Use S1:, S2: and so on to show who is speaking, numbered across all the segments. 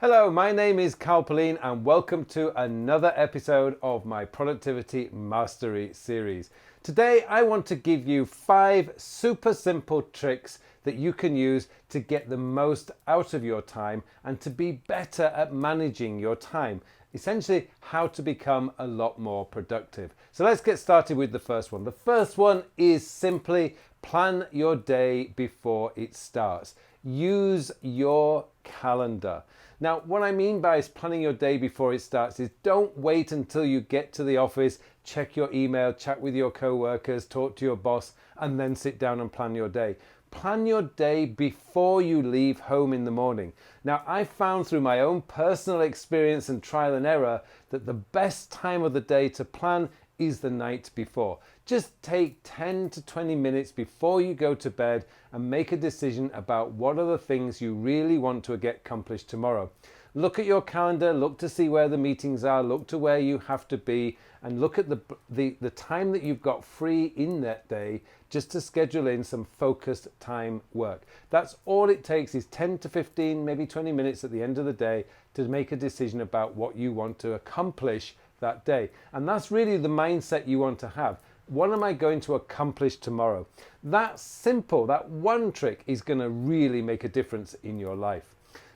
S1: Hello, my name is Pullein and welcome to another episode of my Productivity Mastery series. Today I want to give you 5 super simple tricks that you can use to get the most out of your time and to be better at managing your time. Essentially, how to become a lot more productive. So let's get started with the first one. The first one is simply plan your day before it starts. Use your calendar. Now, what I mean by planning your day before it starts is don't wait until you get to the office, check your email, chat with your co-workers, talk to your boss, and then sit down and plan your day. Plan your day before you leave home in the morning. Now, I found through my own personal experience and trial and error that the best time of the day to plan is the night before. Just take 10 to 20 minutes before you go to bed and make a decision about what are the things you really want to get accomplished tomorrow. Look at your calendar, look to see where the meetings are, look to where you have to be, and look at the time that you've got free in that day just to schedule in some focused time work. That's all it takes is 10 to 15, maybe 20 minutes at the end of the day to make a decision about what you want to accomplish that day. And that's really the mindset you want to have. What am I going to accomplish tomorrow? That simple, that one trick is going to really make a difference in your life.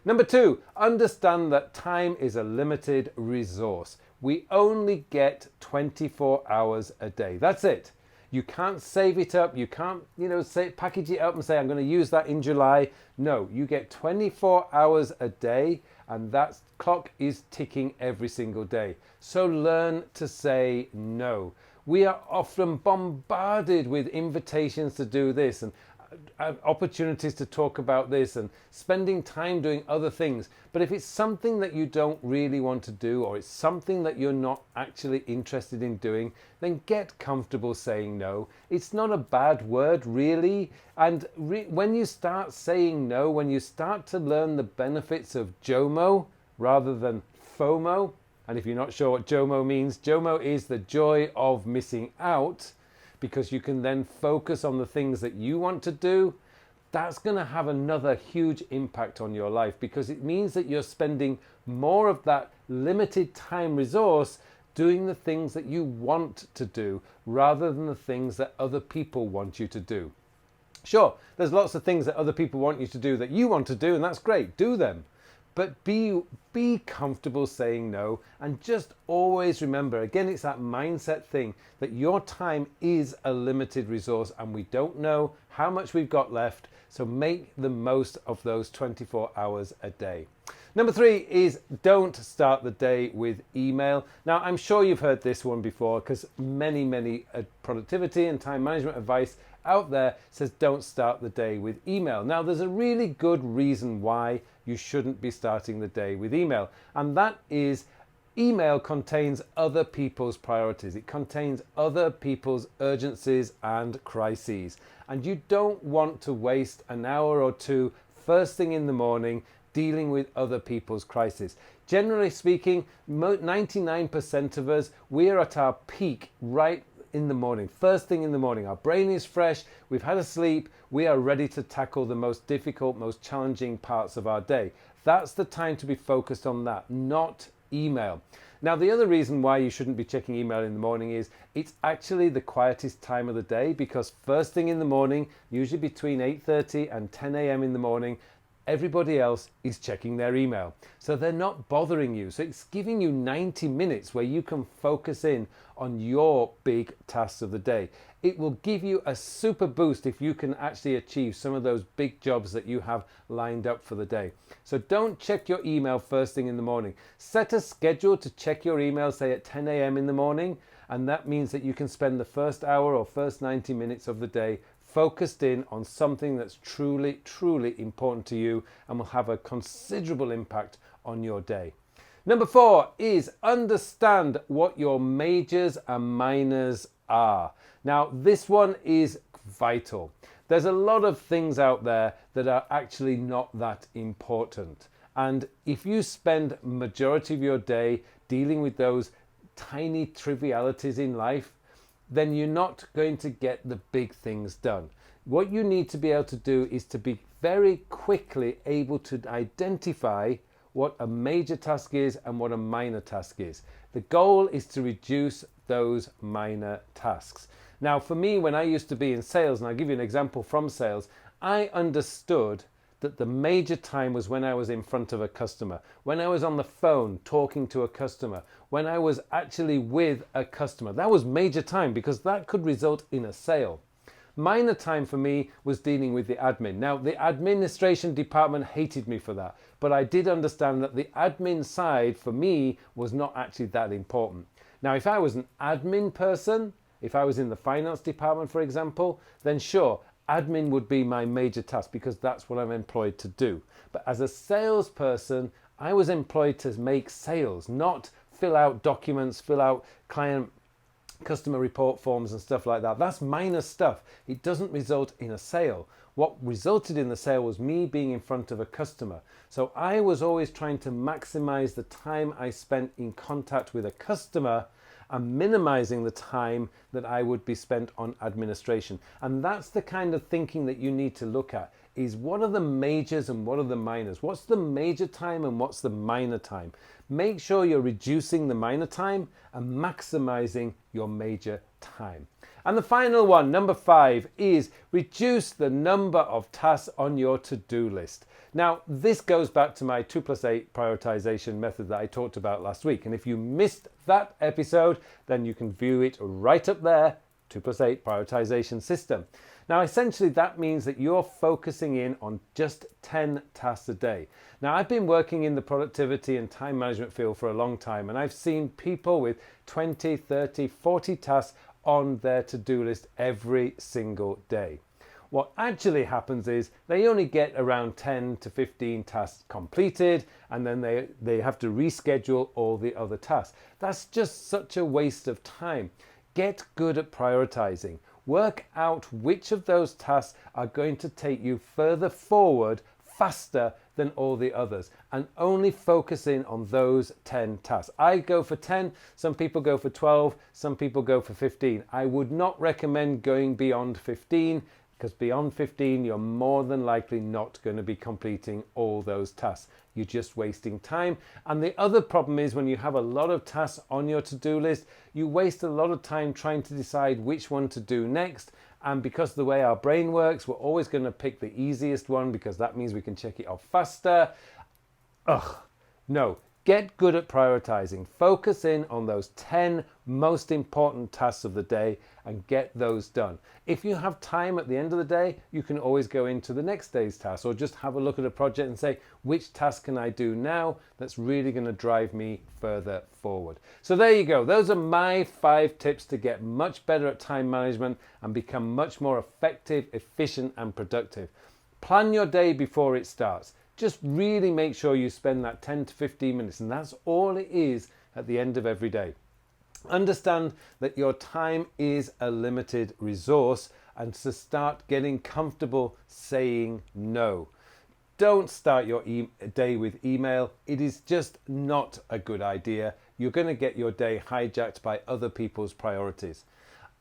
S1: Number 2, understand that time is a limited resource. We only get 24 hours a day. That's it. You can't save it up. You can't, package it up and say, I'm going to use that in July. No, you get 24 hours a day, and that clock is ticking every single day. So learn to say no. We are often bombarded with invitations to do this and opportunities to talk about this and spending time doing other things. But if it's something that you don't really want to do, or it's something that you're not actually interested in doing, then get comfortable saying no. It's not a bad word, really. And when you start saying no, when you start to learn the benefits of JOMO rather than FOMO, and if you're not sure what JOMO means, JOMO is the joy of missing out, because you can then focus on the things that you want to do. That's going to have another huge impact on your life, because it means that you're spending more of that limited time resource doing the things that you want to do rather than the things that other people want you to do. Sure, there's lots of things that other people want you to do that you want to do, and that's great, do them. But be comfortable saying no, and just always remember, again, it's that mindset thing that your time is a limited resource and we don't know how much we've got left, so make the most of those 24 hours a day. Number 3 is don't start the day with email. Now, I'm sure you've heard this one before, because many productivity and time management advice out there says don't start the day with email. Now, there's a really good reason why you shouldn't be starting the day with email, and that is email contains other people's priorities. It contains other people's urgencies and crises, and you don't want to waste an hour or two first thing in the morning dealing with other people's crises. Generally speaking, 99% of us, we're at our peak right in the morning, first thing in the morning. Our brain is fresh, we've had a sleep, we are ready to tackle the most difficult, most challenging parts of our day. That's the time to be focused on that, not email. Now, the other reason why you shouldn't be checking email in the morning is it's actually the quietest time of the day, because first thing in the morning, usually between 8:30 and 10 a.m. in the morning, everybody else is checking their email. So they're not bothering you. So it's giving you 90 minutes where you can focus in on your big tasks of the day. It will give you a super boost if you can actually achieve some of those big jobs that you have lined up for the day. So don't check your email first thing in the morning. Set a schedule to check your email, say at 10 a.m. in the morning, and that means that you can spend the first hour or first 90 minutes of the day focused in on something that's truly important to you and will have a considerable impact on your day. Number 4 is understand what your majors and minors are. Now, this one is vital. There's a lot of things out there that are actually not that important. And if you spend majority of your day dealing with those tiny trivialities in life, then you're not going to get the big things done. What you need to be able to do is to be very quickly able to identify what a major task is and what a minor task is. The goal is to reduce those minor tasks. Now, for me, when I used to be in sales, and I'll give you an example from sales, I understood that the major time was when I was in front of a customer, when I was on the phone talking to a customer, when I was actually with a customer. That was major time because that could result in a sale. Minor time for me was dealing with the admin. Now, the administration department hated me for that, but I did understand that the admin side for me was not actually that important. Now, if I was an admin person, if I was in the finance department, for example, then sure, admin would be my major task because that's what I'm employed to do. But as a salesperson, I was employed to make sales, not fill out documents, fill out customer report forms and stuff like that. That's minor stuff. It doesn't result in a sale. What resulted in the sale was me being in front of a customer. So I was always trying to maximize the time I spent in contact with a customer and minimizing the time that I would be spent on administration. And that's the kind of thinking that you need to look at, is what are the majors and what are the minors? What's the major time and what's the minor time? Make sure you're reducing the minor time and maximizing your major time. And the final one, number 5, is reduce the number of tasks on your to-do list. Now, this goes back to my 2+8 prioritization method that I talked about last week. And if you missed that episode, then you can view it right up there, 2+8 prioritization system. Now, essentially, that means that you're focusing in on just 10 tasks a day. Now, I've been working in the productivity and time management field for a long time, and I've seen people with 20, 30, 40 tasks on their to-do list every single day. What actually happens is they only get around 10 to 15 tasks completed, and then they have to reschedule all the other tasks. That's just such a waste of time. Get good at prioritizing. Work out which of those tasks are going to take you further forward faster than all the others, and only focus in on those 10 tasks. I go for 10, some people go for 12, some people go for 15. I would not recommend going beyond 15, because beyond 15 you're more than likely not going to be completing all those tasks. You're just wasting time. And the other problem is when you have a lot of tasks on your to-do list, you waste a lot of time trying to decide which one to do next. And because of the way our brain works, we're always going to pick the easiest one because that means we can check it off faster. No. Get good at prioritizing. Focus in on those 10 most important tasks of the day and get those done. If you have time at the end of the day, you can always go into the next day's task or just have a look at a project and say, which task can I do now that's really going to drive me further forward? So there you go. Those are my 5 tips to get much better at time management and become much more effective, efficient, and productive. Plan your day before it starts. Just really make sure you spend that 10 to 15 minutes, and that's all it is at the end of every day. Understand that your time is a limited resource, and to start getting comfortable saying no. Don't start your day with email. It is just not a good idea. You're going to get your day hijacked by other people's priorities.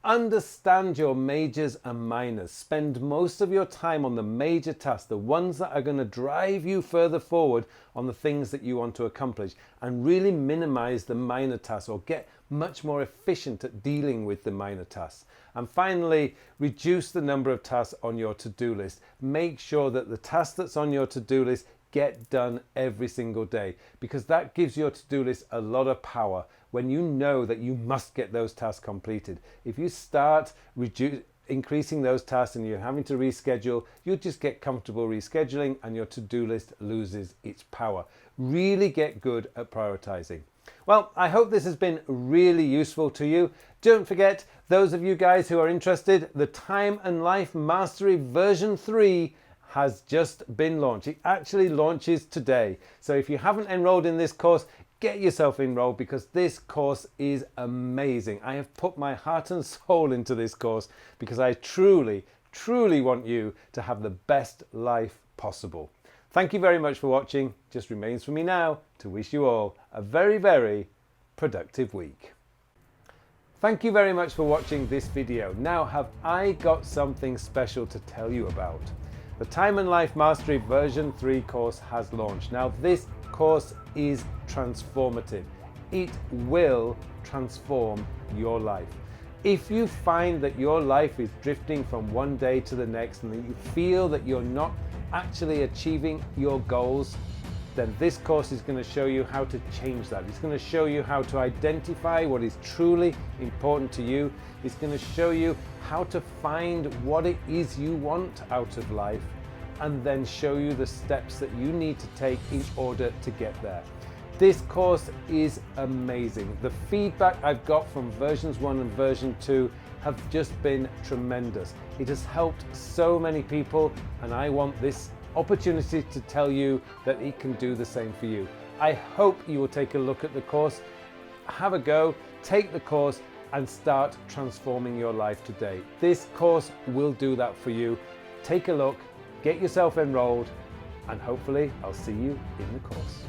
S1: Understand your majors and minors. Spend most of your time on the major tasks, the ones that are going to drive you further forward on the things that you want to accomplish, and really minimize the minor tasks or get much more efficient at dealing with the minor tasks. And finally, reduce the number of tasks on your to-do list. Make sure that the task that's on your to-do list get done every single day, because that gives your to-do list a lot of power when you know that you must get those tasks completed. If you start increasing those tasks and you're having to reschedule, you just get comfortable rescheduling and your to-do list loses its power. Really get good at prioritizing. Well, I hope this has been really useful to you. Don't forget, those of you guys who are interested, the Time and Life Mastery version 3 has just been launched. It actually launches today. So if you haven't enrolled in this course, get yourself enrolled, because this course is amazing. I have put my heart and soul into this course because I truly, truly want you to have the best life possible. Thank you very much for watching. Just remains for me now to wish you all a very, very productive week. Thank you very much for watching this video. Now, have I got something special to tell you about? The Time and Life Mastery version 3 course has launched. Now, this course is transformative. It will transform your life. If you find that your life is drifting from one day to the next and that you feel that you're not actually achieving your goals, then this course is going to show you how to change that. It's going to show you how to identify what is truly important to you. It's going to show you how to find what it is you want out of life, and then show you the steps that you need to take in order to get there. This course is amazing. The feedback I've got from versions 1 and version 2 have just been tremendous. It has helped so many people, and I want this opportunity to tell you that it can do the same for you. I hope you will take a look at the course, have a go, take the course, and start transforming your life today. This course will do that for you. Take a look, get yourself enrolled, and hopefully I'll see you in the course.